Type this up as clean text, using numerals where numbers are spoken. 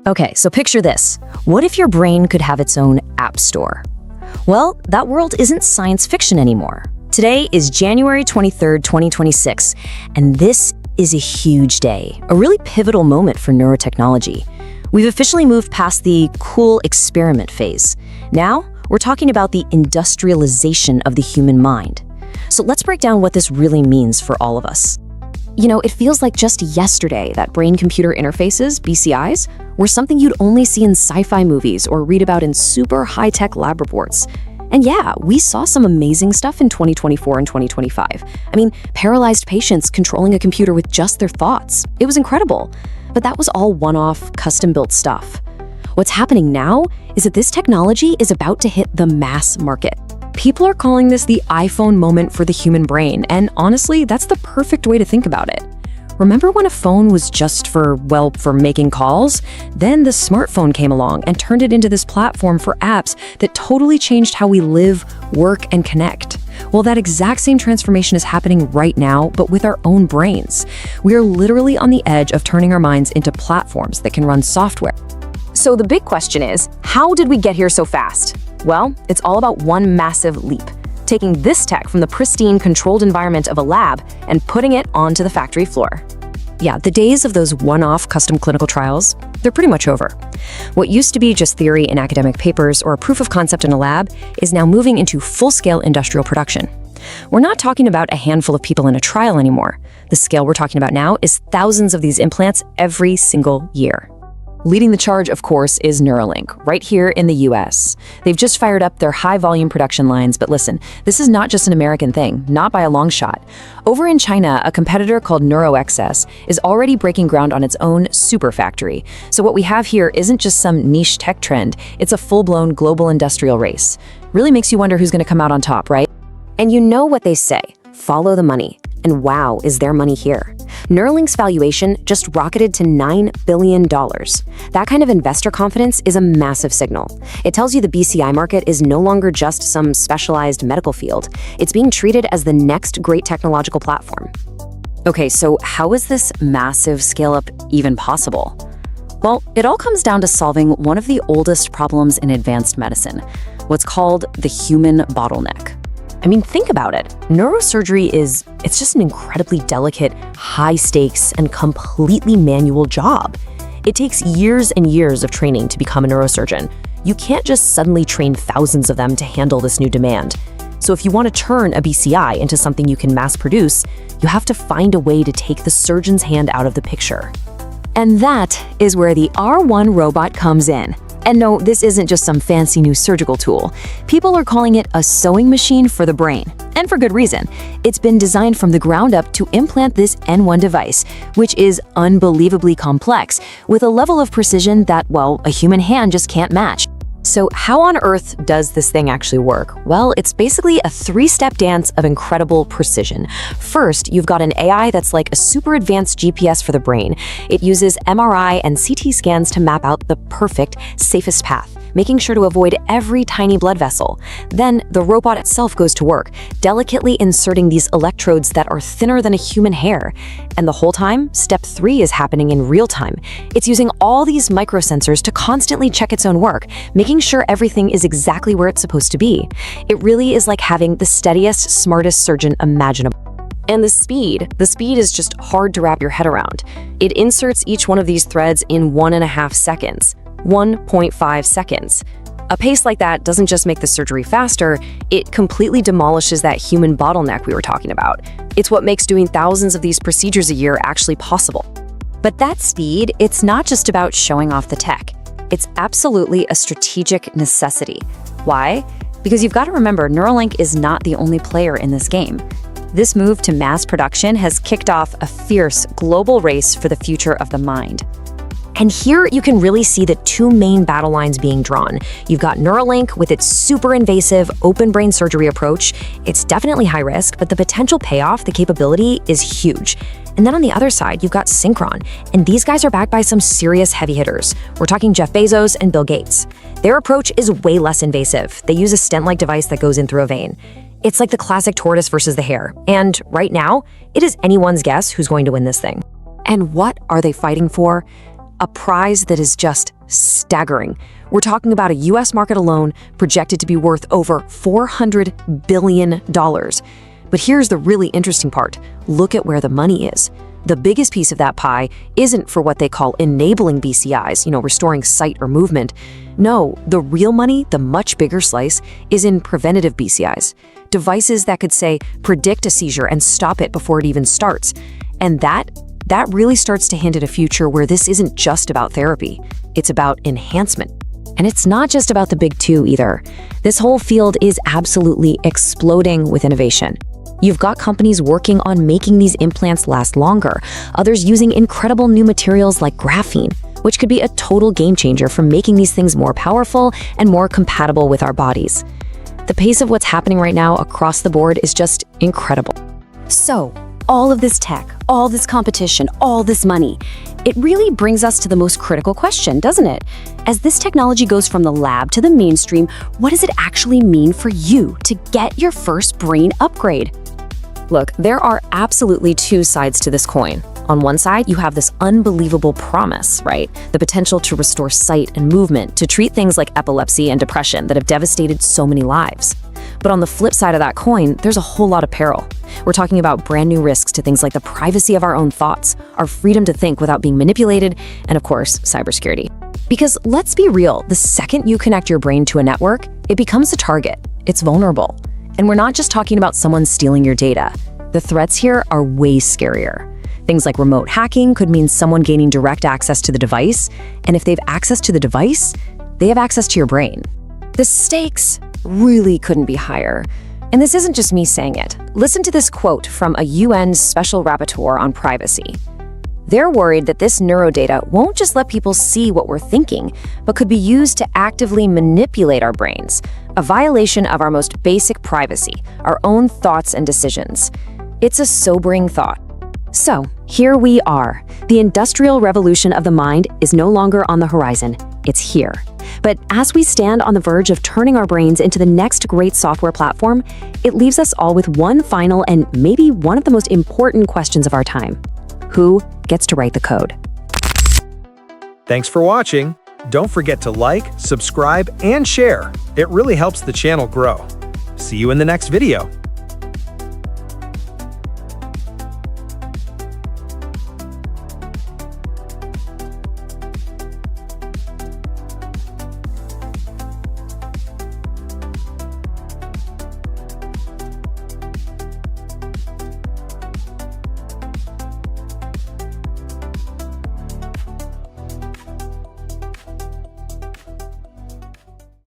Okay, so picture this. What if your brain could have its own app store? Well, that world isn't science fiction anymore. Today is January 23rd, 2026, and this is a huge day, a really pivotal moment for neurotechnology. We've officially moved past the cool experiment phase. Now, we're talking about the industrialization of the human mind. So let's break down what this really means for all of us. You know, it feels like just yesterday that brain-computer interfaces, BCIs, were something you'd only see in sci-fi movies or read about in super high-tech lab reports. And yeah, we saw some amazing stuff in 2024 and 2025. I mean, paralyzed patients controlling a computer with just their thoughts. It was incredible. But that was all one-off, custom-built stuff. What's happening now is that this technology is about to hit the mass market. People are calling this the iPhone moment for the human brain, and honestly, that's the perfect way to think about it. Remember when a phone was just for making calls? Then the smartphone came along and turned it into this platform for apps that totally changed how we live, work, and connect. Well, that exact same transformation is happening right now, but with our own brains. We are literally on the edge of turning our minds into platforms that can run software. So the big question is, how did we get here so fast? Well, it's all about one massive leap, taking this tech from the pristine, controlled environment of a lab and putting it onto the factory floor. Yeah, the days of those one-off custom clinical trials, they're pretty much over. What used to be just theory in academic papers or a proof of concept in a lab is now moving into full-scale industrial production. We're not talking about a handful of people in a trial anymore. The scale we're talking about now is thousands of these implants every single year. Leading the charge, of course, is Neuralink, right here in the US. They've just fired up their high-volume production lines, but listen, this is not just an American thing, not by a long shot. Over in China, a competitor called NeuroXS is already breaking ground on its own super factory. So what we have here isn't just some niche tech trend, it's a full-blown global industrial race. Really makes you wonder who's going to come out on top, right? And you know what they say, follow the money. And wow, is there money here. Neuralink's valuation just rocketed to $9 billion. That kind of investor confidence is a massive signal. It tells you the BCI market is no longer just some specialized medical field. It's being treated as the next great technological platform. Okay, so how is this massive scale-up even possible? Well, it all comes down to solving one of the oldest problems in advanced medicine, what's called the human bottleneck. I mean, think about it. Neurosurgery it's just an incredibly delicate, high-stakes, and completely manual job. It takes years and years of training to become a neurosurgeon. You can't just suddenly train thousands of them to handle this new demand. So if you want to turn a BCI into something you can mass produce, you have to find a way to take the surgeon's hand out of the picture. And that is where the R1 robot comes in. And no, this isn't just some fancy new surgical tool. People are calling it a sewing machine for the brain. And for good reason. It's been designed from the ground up to implant this N1 device, which is unbelievably complex, with a level of precision that, well, a human hand just can't match. So how on earth does this thing actually work? Well, it's basically a three-step dance of incredible precision. First, you've got an AI that's like a super advanced GPS for the brain. It uses MRI and CT scans to map out the perfect, safest path, making sure to avoid every tiny blood vessel. Then the robot itself goes to work, delicately inserting these electrodes that are thinner than a human hair. And the whole time, step 3 is happening in real time. It's using all these microsensors to constantly check its own work, making sure everything is exactly where it's supposed to be. It really is like having the steadiest, smartest surgeon imaginable. And the speed is just hard to wrap your head around. It inserts each one of these threads in 1.5 seconds. 1.5 seconds. A pace like that doesn't just make the surgery faster, it completely demolishes that human bottleneck we were talking about. It's what makes doing thousands of these procedures a year actually possible. But that speed, it's not just about showing off the tech. It's absolutely a strategic necessity. Why? Because you've got to remember, Neuralink is not the only player in this game. This move to mass production has kicked off a fierce global race for the future of the mind. And here you can really see the two main battle lines being drawn. You've got Neuralink with its super invasive open brain surgery approach. It's definitely high risk, but the potential payoff, the capability, is huge. And then on the other side, you've got Synchron, and these guys are backed by some serious heavy hitters. We're talking Jeff Bezos and Bill Gates. Their approach is way less invasive. They use a stent-like device that goes in through a vein. It's like the classic tortoise versus the hare. And right now, it is anyone's guess who's going to win this thing. And what are they fighting for? a prize that is just staggering. We're talking about a US market alone projected to be worth over $400 billion. But here's the really interesting part. Look at where the money is. The biggest piece of that pie isn't for what they call enabling BCIs, restoring sight or movement. No, the real money, the much bigger slice, is in preventative BCIs. Devices that could, say, predict a seizure and stop it before it even starts. And that really starts to hint at a future where this isn't just about therapy. It's about enhancement. And it's not just about the big two either. This whole field is absolutely exploding with innovation. You've got companies working on making these implants last longer, others using incredible new materials like graphene, which could be a total game changer for making these things more powerful and more compatible with our bodies. The pace of what's happening right now across the board is just incredible. So, all of this tech, all this competition, all this money, it really brings us to the most critical question, doesn't it? As this technology goes from the lab to the mainstream, what does it actually mean for you to get your first brain upgrade? Look, there are absolutely two sides to this coin. On one side, you have this unbelievable promise, right? The potential to restore sight and movement, to treat things like epilepsy and depression that have devastated so many lives. But on the flip side of that coin, there's a whole lot of peril. We're talking about brand new risks to things like the privacy of our own thoughts, our freedom to think without being manipulated, and of course, cybersecurity. Because let's be real, the second you connect your brain to a network, it becomes a target. It's vulnerable. And we're not just talking about someone stealing your data. The threats here are way scarier. Things like remote hacking could mean someone gaining direct access to the device, and if they've access to the device, they have access to your brain. The stakes really couldn't be higher. And this isn't just me saying it. Listen to this quote from a UN special rapporteur on privacy. They're worried that this neurodata won't just let people see what we're thinking, but could be used to actively manipulate our brains, a violation of our most basic privacy, our own thoughts and decisions. It's a sobering thought. So, here we are. The industrial revolution of the mind is no longer on the horizon. It's here. But as we stand on the verge of turning our brains into the next great software platform, it leaves us all with one final and maybe one of the most important questions of our time. Who gets to write the code? Thanks for watching. Don't forget to like, subscribe, and share. It really helps the channel grow. See you in the next video.